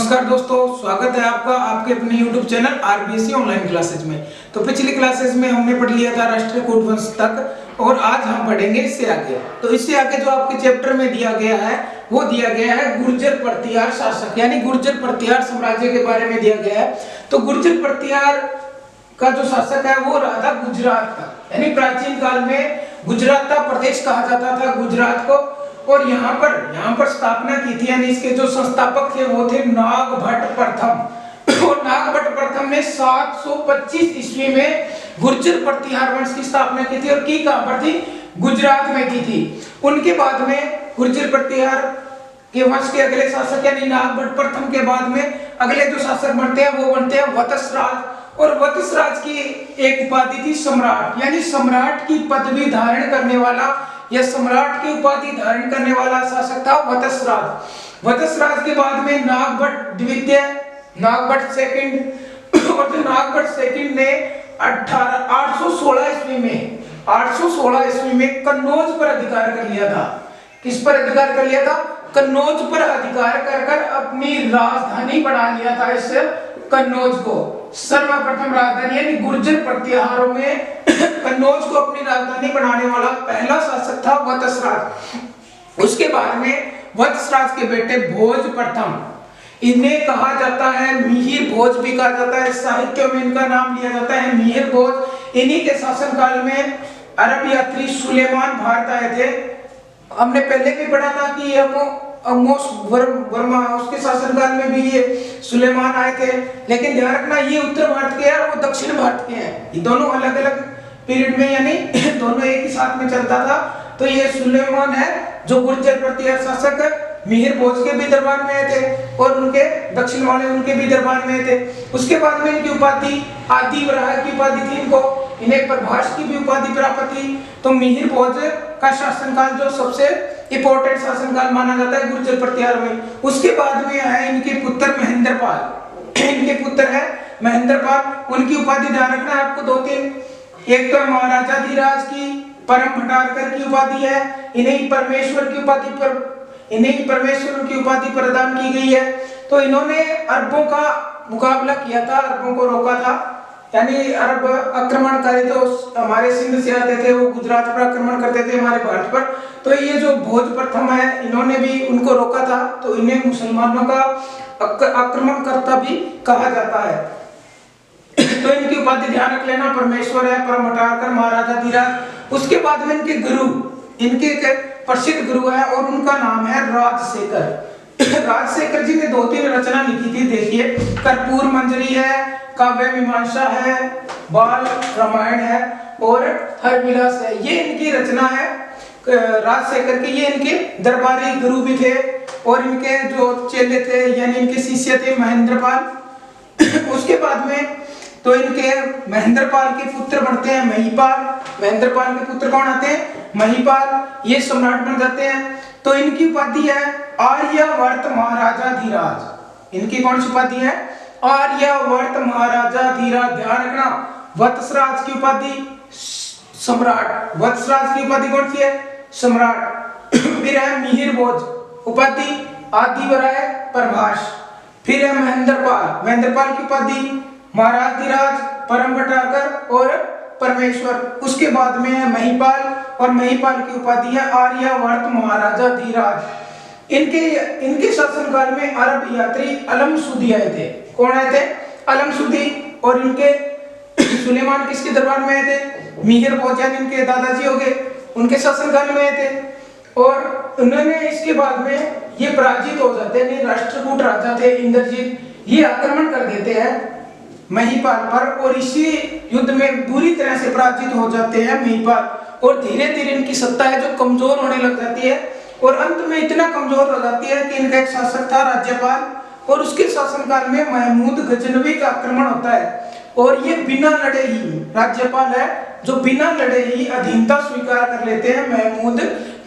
नमस्कार दोस्तों, स्वागत है आपका आपके अपने YouTube channel RBSC online classes में। तो पिछली क्लासेज में हमने पढ़ लिया था राष्ट्रीय कूट वंश तक और आज हम पढ़ेंगे इससे आगे। तो इससे आगे जो आपके चैप्टर में दिया गया है वो दिया गया है गुर्जर प्रतिहार शासक, यानी गुर्जर प्रतिहार साम्राज्य के बारे में दिया गया है। तो गुर्जर प्रतिहार का जो शासक है वो रहा था गुजरात का, यानी प्राचीन काल में गुजरात का प्रदेश कहा जाता था गुजरात को। और यहाँ पर स्थापना की थी, यानी इसके जो संस्थापक थे वो थे नागभट्ट प्रथम। और नागभट्ट प्रथम ने 725 ईस्वी में गुर्जर प्रतिहार वंश की स्थापना की थी और की कहां पर थी? गुजरात में की थी। उनके बाद में गुर्जर प्रतिहार के वंश के अगले शासक यानी नागभट्ट प्रथम के बाद में अगले जो शासक बनते हैं वो बनते हैं वत्सराज। और वत्सराज की एक उपाधि थी सम्राट, यानी सम्राट की पदवी धारण करने वाला या सम्राट की उपाधि धारण करने वाला शासक था वत्सराज। वत्सराज के बाद में नागभट्ट द्वितीय, नागभट्ट सेकंड। और जो नागभट्ट सेकंड ने 816 ईस्वी में कन्नौज पर अधिकार कर लिया था। किस पर अधिकार कर लिया था? कन्नौज पर अधिकार कर अपनी राजधानी बना लिया था इस कन्नौज को। सर्वप्रथम राजधानी यानी गुर्जर प्रतिहारों में कन्नौज को अपनी राजधानी बनाने वाला पहला शासक था वत्सराज। उसके बाद में वत्सराज के बेटे भोज प्रथम, इन्हें कहा जाता है मिहिर भोज भी कहा जाता है, साहित्य में इनका नाम लिया जाता है मिहिर भोज। इन्हीं के शासनकाल में अरब यात्री सुलेमान भारत आए थे। हमने पहले भी पढ़ा था कि अमोस वर्मा उसके शासनकाल में भी ये सुलेमान आए थे, लेकिन ध्यान रखना ये उत्तर भारत के हैं और वो दक्षिण भारत के हैं। ये दोनों अलग अलग पीरियड में, यानी दोनों एक ही साथ में चलता था। तो ये सुलेमान है जो गुर्जर प्रतिहार शासक मिहिर भोज के भी दरबार में आए थे और उनके दक्षिण वाले उनके भी दरबार में थे। उसके बाद में इनकी उपाधि आदि वराह की उपाधि थी, इन्हें प्रभास की भी उपाधि प्राप्त थी। तो मिहिर भोज का शासनकाल जो सबसे इंपॉर्टेंट शासनकाल माना जाता है गुर्जर प्रतिहार में। उसके बाद में है इनके पुत्र महेंद्रपाल। इनके पुत्र है महेंद्रपाल, उनकी उपाधि ध्यान रखना है आपको दो तीन। एक तो महाराजा धीराज की, परम भटारकर की उपाधि है, इन्हें परमेश्वर की उपाधि प्रदान की गई है। तो इन्होंने अरबों का मुकाबला किया था, अरबों को रोका था, यानी अरब आक्रमणकारी तो हमारे सिंध से आते थे, वो गुजरात पर आक्रमण करते थे हमारे भारत पर। तो ये जो भोज प्रथम है इन्होंने भी उनको रोका था, तो इन्हें मुसलमानों का आक्रमणकर्ता भी कहा जाता है। तो इनकी उपाधि ध्यान रख लेना, परमेश्वर है, परम भटारकर, महाराजा धीराज। उसके बाद में इनके गुरु, इनके प्रसिद्ध गुरु है और उनका नाम है राजशेखर। राजशेखर जी ने दो तीन रचना लिखी थी, देखिए कर्पूर मंजरी है, काव्य मीमांसा है, बाल रामायण है और हरविलास है। ये इनकी रचना है राजशेखर की। ये इनके दरबारी गुरु भी थे और इनके जो चेले थे यानी इनके शिष्य थे महेंद्रपाल। उसके बाद में तो इनके महेंद्रपाल के पुत्र बनते हैं महिपाल। महेंद्रपाल के पुत्र कौन आते हैं? महिपाल। ये सम्राट बन जाते हैं। तो इनकी उपाधि है आर्यावर्त महाराजा धीराज। इनकी कौन सी उपाधि है? आर्यावर्त महाराजा धीराज। ध्यान रखना, वत्सराज की उपाधि सम्राट। वत्सराज की उपाधि कौन सी है? सम्राट। फिर है मिहिर भोज, उपाधि आदिवराय प्रभास। फिर है महेंद्रपाल, महेंद्रपाल की उपाधि महाराज धीराज, परम भटारकर और परमेश्वर। उसके बाद में है महिपाल और महिपाल की उपाधि है आर्यावर्त महाराजा धीराज। इनके शासनकाल में अरब यात्री अलमसुदी आए थे। कौन आए थे? अलमसुदी। और इनके सुलेमान किसके दरबार में आए थे? मिहिर भोज यानी इनके दादाजी हो गए, उनके शासनकाल में आए थे। और उन्होंने इसके बाद में ये पराजित हो जाते हैं। राष्ट्रकूट राजा थे इंद्रजीत, ये आक्रमण कर देते हैं महिपाल पर और इसी युद्ध में बुरी तरह से पराजित हो जाते हैं महिपाल। और धीरे धीरे इनकी सत्ता है जो कमजोर होने लग जाती है और अंत में इतना कमजोर हो जाती है कि इनका एक शासक था राज्यपाल और उसके शासनकाल में महमूद गजनवी का आक्रमण होता है। और ये बिना लड़े ही राज्यपाल है जो बिना लड़े ही अधीनता स्वीकार कर लेते हैं महमूद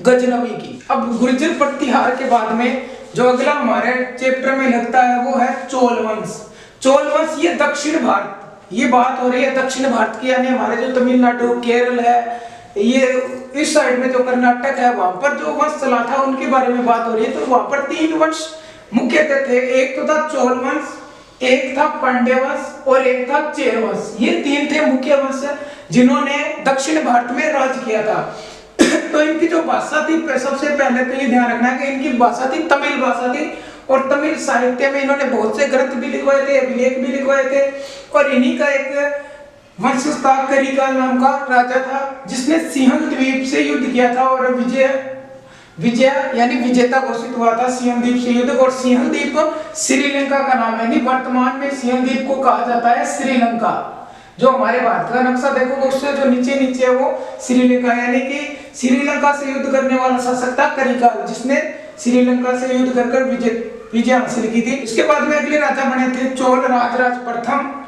गजनवी की। अब गुर्जर प्रतिहार के बाद में जो अगला हमारे चैप्टर में लगता है वो है चोल वंश। चोल वंश ये दक्षिण भारत, ये बात हो रही है दक्षिण भारत की, यानी हमारे जो तमिलनाडु केरल है, ये इस साइड में जो कर्नाटक है वहां पर जो वंश चला था उनके बारे में बात हो रही है। तो वहां पर तीन वंश मुख्यतः थे। एक तो था चोल वंश, एक था पांड्य वंश और एक था चेर वंश। ये तीन थे मुख्य वंश जिन्होंने दक्षिण भारत में राज किया था। तो इनकी जो भाषा थी, सबसे पहले तो ये ध्यान रखना है कि इनकी भाषा थी तमिल भाषा थी, और तमिल साहित्य में इन्होंने बहुत से ग्रंथ भी लिखवाए थे, अभिलेख भी लिखवाए थे। और इन्हीं का एक वंश था करिकाल नाम का राजा था, जिसने सिंहल द्वीप से युद्ध किया था और विजय यानी विजेता घोषित हुआ था सिंहल द्वीप से युद्ध। और सिंहल द्वीप श्रीलंका का नाम है, वर्तमान में सिंहल द्वीप को कहा जाता है श्रीलंका। जो हमारे भारत का नक्शा देखोगे उससे जो नीचे नीचे है वो श्रीलंका, यानी कि श्रीलंका से युद्ध करने वाला शासक था करिकाल, जिसने श्रीलंका से युद्ध कर विजय हासिल की थी। इसके बाद में अगले राजा बने थे चोल राजराज प्रथम।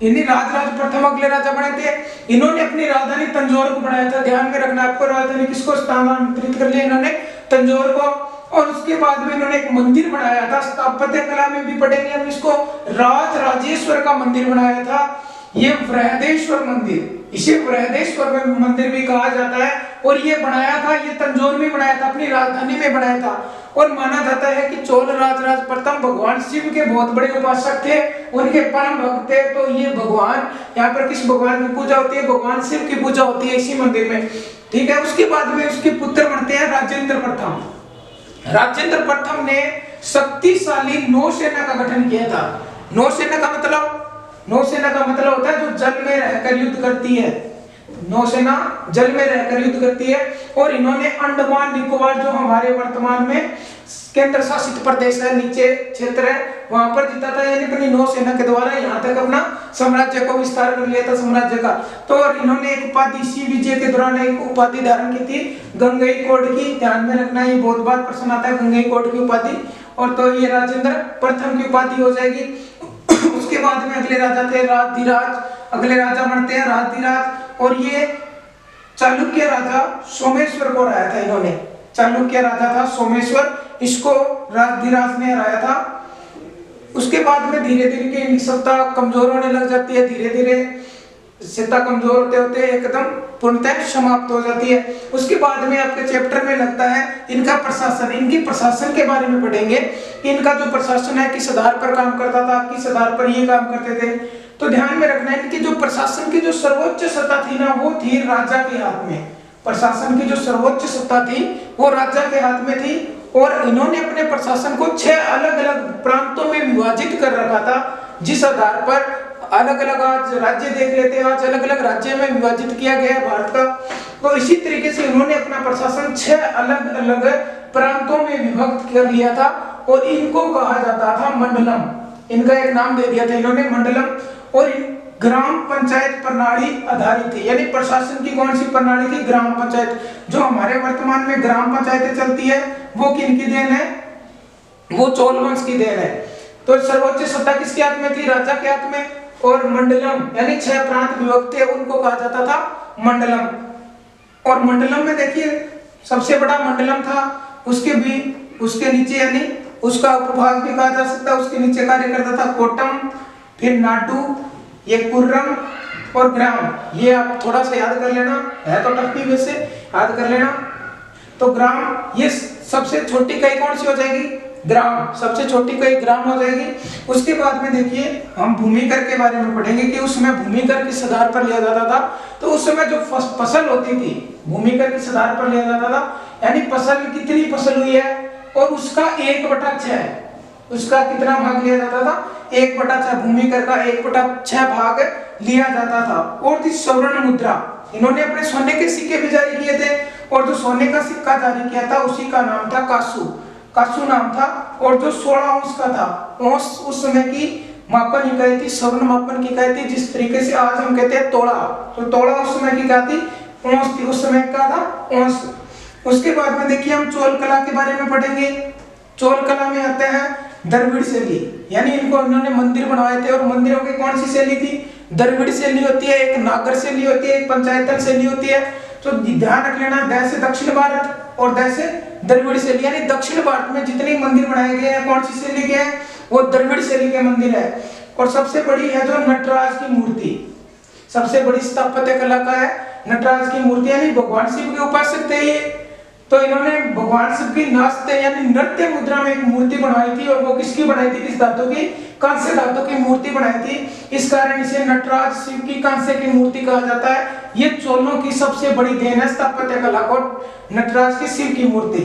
इन्हीं राजराज प्रथम अगले राजा बने थे। इन्होंने अपनी राजधानी तंजौर को बनाया था। ध्यान में रखना आपको, राजधानी किसको स्थानांतरित कर लिया इन्होंने? तंजौर को। और उसके बाद में इन्होंने एक मंदिर बनाया था, स्थापत्य कला में भी पढ़ेंगे हम इसको, राजराजेश्वर का मंदिर बनाया था। ये बृहदेश्वर मंदिर, इसे बृहदेश्वर मंदिर भी कहा जाता है। और ये बनाया था, ये तंजौर में बनाया था, अपनी राजधानी में बनाया था। और माना जाता है कि चोल राजराज प्रथम भगवान शिव के बहुत बड़े उपासक थे, उनके परम भक्त थे। तो ये भगवान, यहाँ पर किस भगवान की पूजा होती है? भगवान शिव की पूजा होती है इसी मंदिर में, ठीक है। उसके बाद में उसके पुत्र बनते हैं राजेंद्र प्रथम। राजेंद्र प्रथम ने शक्तिशाली नौसेना का गठन किया था। नौसेना का मतलब होता है जो जल में रहकर युद्ध करती है। नौसेना जल में रहकर युद्ध करती है। और इन्होंने अंडमान निकोबार, जो हमारे वर्तमान में केंद्र शासित प्रदेश है, नीचे क्षेत्र है, वहां पर जीता था, यानी अपनी नौसेना के द्वारा यहाँ तक अपना साम्राज्य को विस्तार कर लिया था साम्राज्य का। तो और इन्होंने एक उपाधि, इसी विजय के दौरान एक उपाधि धारण की थी, गंगईकोट की। ध्यान में रखना, ये बहुत बार प्रश्न आता है, गंगईकोट की उपाधि। और तो ये राजेंद्र प्रथम की उपाधि हो जाएगी। उसके बाद में अगले राजा थे राजधिराज। अगले राजा बनते हैं राजधिराज। और ये चालुक्य राजा सोमेश्वर को हराया था इन्होंने। चालुक्य राजा था सोमेश्वर, इसको राजधिराज ने हराया था। उसके बाद में धीरे धीरे की सत्ता कमजोर होने लग जाती है। धीरे धीरे सत्ता कमजोर होते होते एकदम पूर्णतः समाप्त हो जाती है। उसके बाद में आपके चैप्टर में लगता है इनका प्रशासन, इनकी प्रशासन के बारे में पढ़ेंगे। इनका जो प्रशासन है किस आधार पर काम करता था, किस आधार पर ये काम करते थे। तो ध्यान में रखना, इनकी जो प्रशासन की जो सर्वोच्च सत्ता थी ना, वो थी राजा के हाथ में। प्रशासन की जो सर्वोच्च सत्ता थी वो राजा के हाथ में थी। और इन्होंने अपने प्रशासन को 6 अलग अलग प्रांतों में विभाजित कर रखा था, जिस आधार पर अलग अलग आज राज्य देख लेते हैं, आज अलग अलग राज्य में विभाजित किया गया है भारत का। तो इसी तरीके से उन्होंने अपना प्रशासन 6 अलग अलग प्रांतों में विभक्त कर लिया था। और इनको कहा जाता था मंडलम। इनका एक नाम दे दिया था इन्होंने, मंडलम। और ग्राम पंचायत प्रणाली आधारित थी, यानी प्रशासन की कौन सी प्रणाली थी? ग्राम पंचायत। जो हमारे वर्तमान में ग्राम पंचायतें चलती है वो किनकी देन है? वो चोल वंश की देन है। तो सर्वोच्च सत्ता किसके हाथ में थी? राजा के हाथ में। और मंडलम यानी 6 प्रांत विभक्त थे, उनको कहा जाता था मंडलम। और मंडलम में देखिए सबसे बड़ा मंडलम था, उसके नीचे यानी उसका उपभाग भी कहा जा सकता है, उसके नीचे कार्य करता था कोटम, फिर नाडू, ये कुर्रम और ग्राम। ये आप थोड़ा सा याद कर लेना, है तो टफ भी वैसे, याद कर लेना। तो ग्राम, ये सबसे छोटी इकाई कौन सी हो जाएगी? ग्राम। सबसे छोटी इकाई ग्राम हो जाएगी। उसके बाद में देखिए हम भूमि कर के बारे में पढ़ेंगे कि उसमें भूमि कर किस आधार पर लिया जाता था। तो उस समय जो फसल होती थी भूमि कर किस आधार पर लिया जाता था, यानी फसल कितनी फसल हुई है और उसका 1/6, उसका कितना भाग लिया जाता था? 1/6। भूमि कर का 1/6 भाग लिया जाता था। और थी स्वर्ण मुद्रा। इन्होंने अपने सोने के सिक्के भी जारी किए थे, और जो सोने का सिक्का जारी किया था उसी का नाम था कासू। कासू नाम था। और जो 16 अंश का था, अंश उस समय की मापन इकाई थी, स्वर्ण मापन की इकाई थी। जिस तरीके से आज हम कहते हैं तोड़ा, तो तोड़ा उस समय की क्या थी? अंश थी। उस समय का था अंश। उसके बाद में देखिए हम चोल कला के बारे में पढ़ेंगे। चोल कला में आते हैं द्रविड़ शैली, यानी इन्होंने मंदिर बनवाए थे। और मंदिरों की कौन सी शैली थी? द्रविड़ शैली होती है, एक नागर शैली होती है, एक पंचायतन शैली होती है। तो ध्यान रख लेना, दैसे दक्षिण भारत और दैसे द्रविड़ शैली, यानी दक्षिण भारत में जितने मंदिर बनाए गए हैं कौन सी शैली के हैं? वो द्रविड़ शैली के मंदिर है। और सबसे बड़ी है जो नटराज की मूर्ति, सबसे बड़ी स्थापत्य कला का है नटराज की मूर्ति, यानी भगवान शिव के उपासक थे ये। तो इन्होंने भगवान शिव की नाचते यानी नृत्य मुद्रा में एक मूर्ति बनवाई थी, और वो किसकी बनाई थी, किस धातु की, कांस्य धातु की मूर्ति बनाई थी। इस कारण इसे नटराज शिव की कांस्य की मूर्ति कहा जाता है। ये चोलों की सबसे बड़ी देन है स्थापत्य कला को, नटराज की शिव की मूर्ति।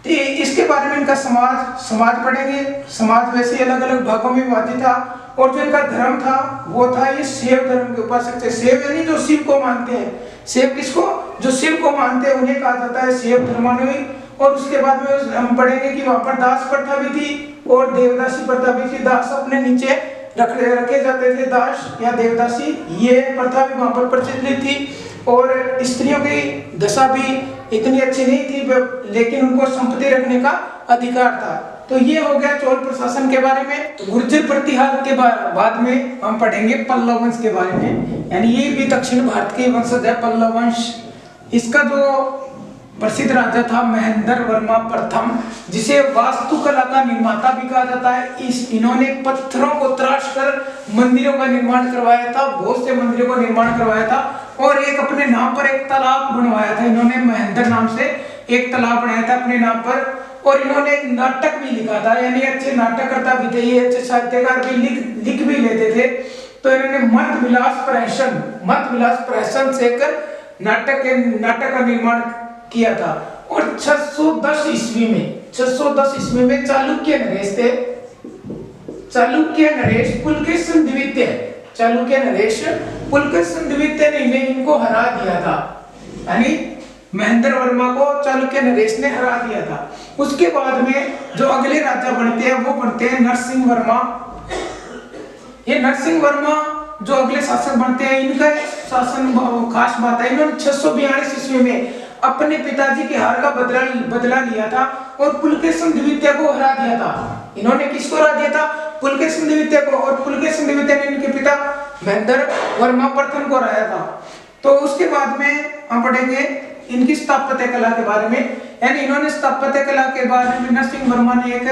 तो इसके बारे में इनका समाज पढ़ेंगे। समाज वैसे अलग अलग भागों में विभाजित था, और जो इनका धर्म था वो था ये शैव धर्म के उपासक थे। शैव यानी जो शिव को मानते हैं, शैव किसको, जो शिव को मानते हैं उन्हें कहा जाता है शैव धर्मानुयायी। और उसके बाद में हम पढ़ेंगे कि वहां पर दास प्रथा भी थी और देवदासी प्रथा भी थी। दास अपने नीचे रखे जाते थे, दास या देवदासी, ये प्रथा भी वहां पर प्रचलित थी। और स्त्रियों की दशा भी इतनी अच्छी नहीं थी, लेकिन उनको संपत्ति रखने का अधिकार था। तो ये हो गया चोल प्रशासन के बारे में। गुर्जर प्रतिहार के बाद में हम पढ़ेंगे पल्लव वंश के बारे में, यानी ये भी दक्षिण भारत के वंशज है पल्लव वंश। इसका जो प्रसिद्ध राजा था महेंद्र वर्मा प्रथम, जिसे वास्तुकला का निर्माता भी कहा जाता है। इन्होंने पत्थरों को तराश कर मंदिरों का निर्माण करवाया था, बहुत से मंदिरों का निर्माण करवाया था। और एक अपने नाम पर एक तालाब बनवाया था, इन्होंने महेंद्र नाम से एक तालाब बनाया था अपने नाम पर। और इन्होंने एक नाटक भी लिखा था, यानी अच्छे नाटककर्ता भी थे, ये अच्छे साहित्यकार भी लिख भी लेते थे। तो इन्होंने मत विलास प्रहसन से एक नाटक का निर्माण किया था। और 610 ईस्वी में चालुक्य नरेश थे, चालुक्य नरेश पुलकेशिन द्वितीय ने इनको हरा दिया था, यानी महेंद्र वर्मा को चालुक्य नरेश ने हरा दिया था। उसके बाद में जो अगले राजा बनते हैं वो बनते हैं नरसिंह वर्मा। ये नरसिंह वर्मा जो अगले शासक बनते हैं, इनका शासन खास बात है, इन्होंने 642 ईस्वी में अपने पिताजी के हार का बदला लिया था और पुलकेशिन द्वितीय को हरा दिया था। इन्होंने किसको हरा दिया था, पुलकेशिन द्वितीय को, और पुलकेशिन द्वितीय ने इनके पिता महेंद्र वर्मा प्रथम को हराया था। तो उसके बाद में हम पढ़ेंगे इनकी स्थापत्य कला के बारे में, यानी इन्होंने स्थापत्य कला के बारे में नरसिंह वर्मा ने एक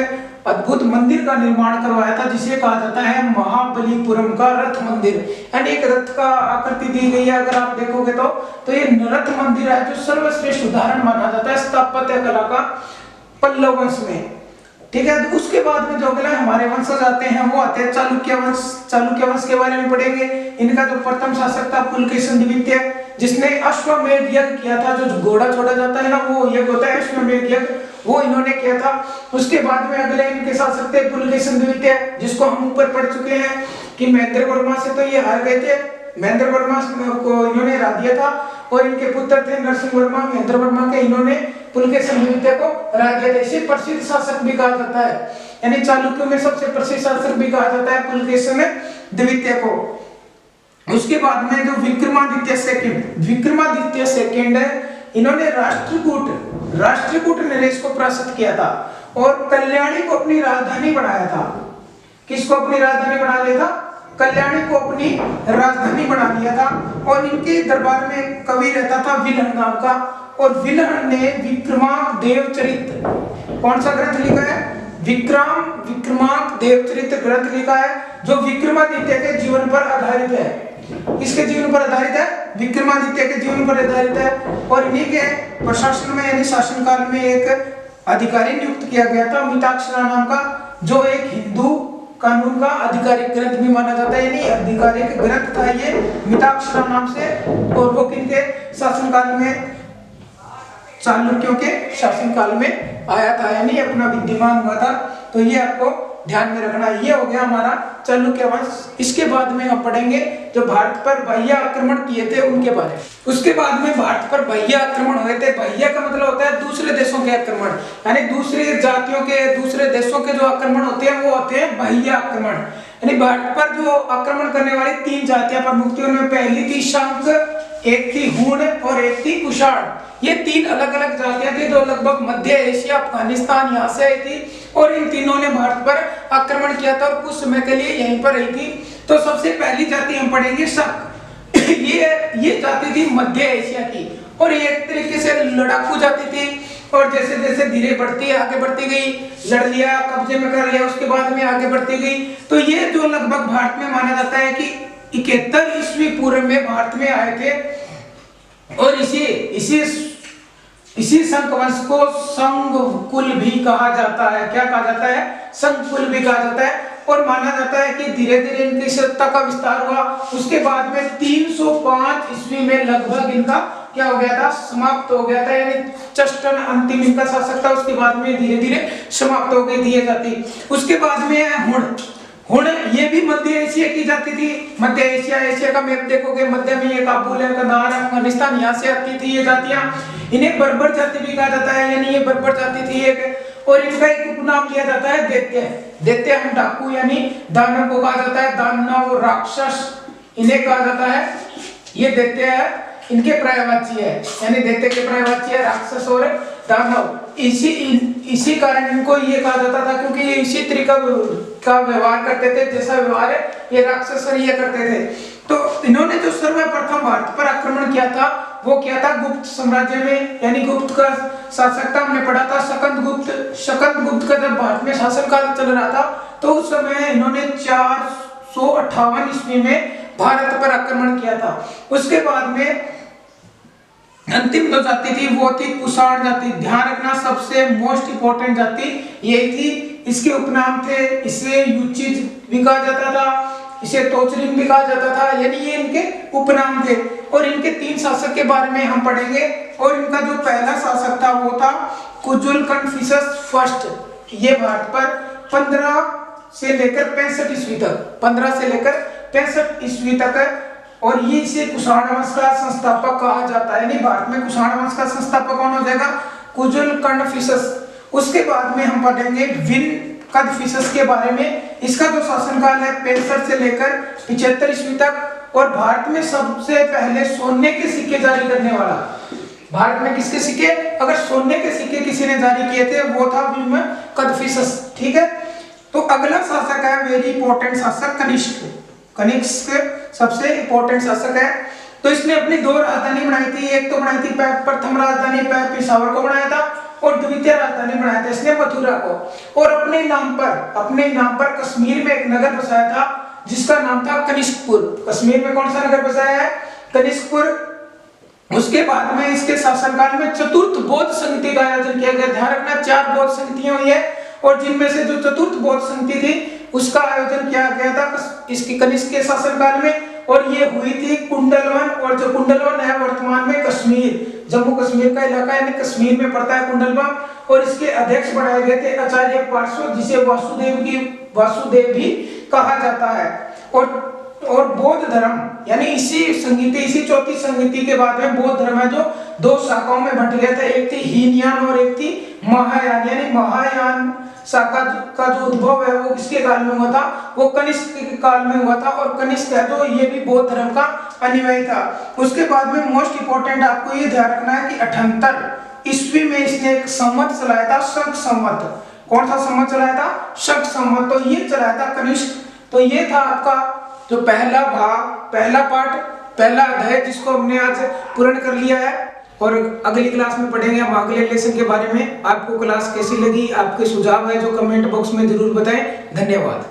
अद्भुत मंदिर का निर्माण करवाया था, जिसे कहा जाता है महाबलीपुरम का रथ मंदिर। यानी एक रथ का आकृति दी गई है, अगर आप देखोगे तो ये रथ मंदिर है जो सर्वश्रेष्ठ उदाहरण माना जाता है स्थापत्य कला का पल्लव वंश में। ठीक है, तो उसके बाद में जो अगला हमारे वंशज आते हैं वो आते हैं चालुक्य वंश। चालुक्य वंश के बारे में पढ़ेंगे। इनका जो प्रथम शासक था पुलकेशिन द्वितीय, जिसने अश्वमेध यज्ञ किया था, जो घोड़ा छोड़ा जाता है ना वो यज्ञ होता है अश्वमेध यज्ञ, वो इन्होंने किया था। उसके बाद में अगले इनके शासक थे पुलकेशिन द्वितीय, जिसको हम ऊपर पढ़ चुके हैं कि महेंद्र वर्मा से तो ये हार गए थे, महेंद्र वर्मा को इन्होंने हरा दिया था। और इनके पुत्र थे नरसिंह वर्मा, महेंद्र वर्मा के, इन्होंने पुलकेशिन द्वितीय को हरा दिया था। इसे प्रसिद्ध शासक भी कहा जाता है, यानी चालुक्यों में सबसे प्रसिद्ध शासक भी कहा जाता है पुलकेशिन द्वितीय को। उसके बाद में जो विक्रमादित्य सेकंड है, इन्होंने राष्ट्रकूट नरेश को परास्त किया था और कल्याणी को अपनी राजधानी बनाया था। किसको अपनी राजधानी बना लिया था, कल्याणी को अपनी राजधानी बना लिया था। और इनके दरबार में कवि रहता था विल्हण नाम का, और विल्हण ने विक्रमांक देवचरित, कौन सा ग्रंथ लिखा है, विक्रमांक देवचरित ग्रंथ लिखा है, जो विक्रमादित्य के जीवन पर आधारित है। किसके जीवन पर आधारित है, विक्रमादित्य के जीवन पर आधारित है। और इन्हीं के प्रशासन में यानी शासनकाल में एक अधिकारी नियुक्त किया गया था मिताक्षरा नाम का, जो एक हिंदू कानून का आधिकारिक ग्रंथ भी माना जाता है, यानी आधिकारिक ग्रंथ था ये मिताक्षरा नाम से। और वो किनके शासनकाल में, चालुक्यों के शासनकाल में आया था, यानी अपना विद्यमान हुआ था। तो ये आपको ध्यान में रखना। ये हो गया हमारा चालुक्य वंश। इसके बाद में हम पढ़ेंगे जो भारत पर बाह्य आक्रमण किए थे उनके बारे में। उसके बाद में भारत पर बाह्य आक्रमण हुए थे। बाह्य का मतलब होता है दूसरे देशों के आक्रमण, यानी दूसरी जातियों के, दूसरे देशों के जो आक्रमण होते हैं वो होते हैं बाह्य आक्रमण। यानी भारत पर जो आक्रमण करने वाली 3 जातियां प्रमुख थी, उनमें पहली थी शांग, एक थी हूण और एक थी कुषाण। ये 3 अलग अलग जातियां थी जो लगभग मध्य एशिया, अफगानिस्तान यहाँ से आई थी, और इन तीनों ने भारत पर आक्रमण किया था और कुछ समय के लिए यहीं पर रही थी। तो सबसे पहली जाति हम पढ़ेंगे शक। ये जाति थी मध्य एशिया की, और ये एक तरीके से लड़ाकू जाति थी, और जैसे जैसे धीरे आगे बढ़ती गई, लड़ लिया, कब्जे में कर लिया, उसके बाद में आगे बढ़ती गई। तो ये जो लगभग भारत में माना जाता है कि 71 ईस्वी पूर्व में भारत में आए थे, और इसी इसी शंख वंश को शंखकुल भी कहा जाता है। क्या कहा जाता है? शंखकुल भी कहा जाता है। और माना जाता है कि धीरे धीरे इनकी सत्ता का विस्तार हुआ। उसके बाद में 305 ईस्वी में लगभग इनका क्या हो गया था? समाप्त हो गया था। यानी चष्टन अंतिम इनका शासक था। उसके बाद में धीरे धीरे समाप्त हो गई थी ये जाति। उसके बाद में हुण ये भी मध्य एशिया की जाती थी। मध्य एशिया, एशिया का मैप देखोगे, मध्य में ये काबुल है, कंधार है, अफगानिस्तान, यहाँ से आती थी ये जातियां। इन्हें बर्बर जाति भी कहा जाता है, यानी ये बर्बर जाति थी एक। और इनका एक उपनाम लिया जाता है दैत्य। दैत्य हम डाकू यानी दानव को कहा जाता है, दानव राक्षस इन्हें कहा जाता है। ये दैत्य है, इनके पर्यायवाची है, यानी दैत्य के पर्यायवाची है राक्षस और दानव। इसी कारण इनको ये कहा जाता था, क्योंकि ये इसी तरीका का व्यवहार करते थे जैसा व्यवहार है ये राक्षस और ये करते थे। तो इन्होंने जो सर्वप्रथम भारत पर आक्रमण किया था वो किया था गुप्त साम्राज्य में, यानी गुप्त का शासक था। हमने पढ़ा था शकंद गुप्त का जब भारत में शासनकाल चल रहा था तो उस समय इन्होंने 458 ईस्वी में भारत पर आक्रमण किया था। उसके बाद में अंतिम जो जाति थी वो थी कुषाण जाति। ध्यान रखना, सबसे मोस्ट इंपोर्टेंट जाति यही थी। इसके उपनाम थे, इसे युचिज भी कहा जाता था, इसे तोचरिंग भी कहा जाता था, यानी ये इनके उपनाम थे। और इनके 3 शासक के बारे में हम पढ़ेंगे। और इनका जो पहला शासक था वो था कुजुल कन्फ्यूशस फर्स्ट। ये भारत पर 15 से लेकर 65 ईस्वी तक, 15 से लेकर 65 ईस्वी तक है। और ये इसे कुषाण वंश का संस्थापक कहा जाता है, यानी भारत में कुषाण वंश का संस्थापक कौन हो जाएगा? कुजुल कन्फ्यूशस। उसके बाद में हम पढ़ेंगे विन कन्फ्यूशस के बारे में। इसका जो शासनकाल है 65 से लेकर 75 ईस्वी तक। और भारत में सबसे पहले सोने के सिक्के जारी करने वाला, भारत में किसके सिक्के? अगर सोने के सिक्के किसी ने जारी किए थे वो था विन कन्फ्यूशस। ठीक है, तो अगला शासक है वेरी इंपॉर्टेंट शासक कनिष्क। कनिष्क सबसे इंपॉर्टेंट शासक है। तो इसने अपनी 2 राजधानी बनाई थी। एक तो बनाई थी प्रथम राजधानी पेशावर को बनाया था और द्वितीय राजधानी बनाया था इसने मथुरा को। और अपने नाम पर कश्मीर में एक नगर बसाया था जिसका नाम था कनिष्कपुर। कश्मीर में कौन सा नगर बसाया है? कनिष्कपुर। उसके बाद में इसके शासनकाल में चतुर्थ बौद्ध संगति का आयोजन किया गया। ध्यान रखना, 4 बौद्ध संगतियां हुई है और जिनमें से जो चतुर्थ बौद्ध संगति थी उसका आयोजन किया गया था इसकी कनिष्क के शासनकाल में। और ये हुई थी कुंडलवन। और जो कुंडलवन है वर्तमान में कश्मीर, जम्मू कश्मीर का इलाका यानी कश्मीर में पड़ता है कुंडलवन। और इसके अध्यक्ष बनाए गए थे आचार्य पार्श्व, जिसे वासुदेव भी कहा जाता है। और बौद्ध धर्म यानी इसी चौथी संगति के बाद में बौद्ध धर्म है जो 2 शाखाओं में बंट गया था। एक थी हीनयान और एक थी महायान। यानी महायान शाखा का जो उद्भव है वो किसके काल में हुआ था? वो कनिष्क के काल में हुआ था। और कनिष्क है जो ये भी बौद्ध धर्म का अनुयायी था। उसके बाद में मोस्ट इंपोर्टेंट आपको ये ध्यान रखना है कि 78 ईस्वी में इसने एक संवत चलाया था, शक संवत। कौन सा संवत चलाया था? शक संवत। तो ये चलाया था कनिष्क। तो ये था आपका जो पहला पार्ट, पहला अध्याय जिसको हमने आज पूर्ण कर लिया है। और अगली क्लास में पढ़ेंगे हम अगले लेसन के बारे में। आपको क्लास कैसी लगी, आपके सुझाव है जो कमेंट बॉक्स में जरूर बताएं। धन्यवाद।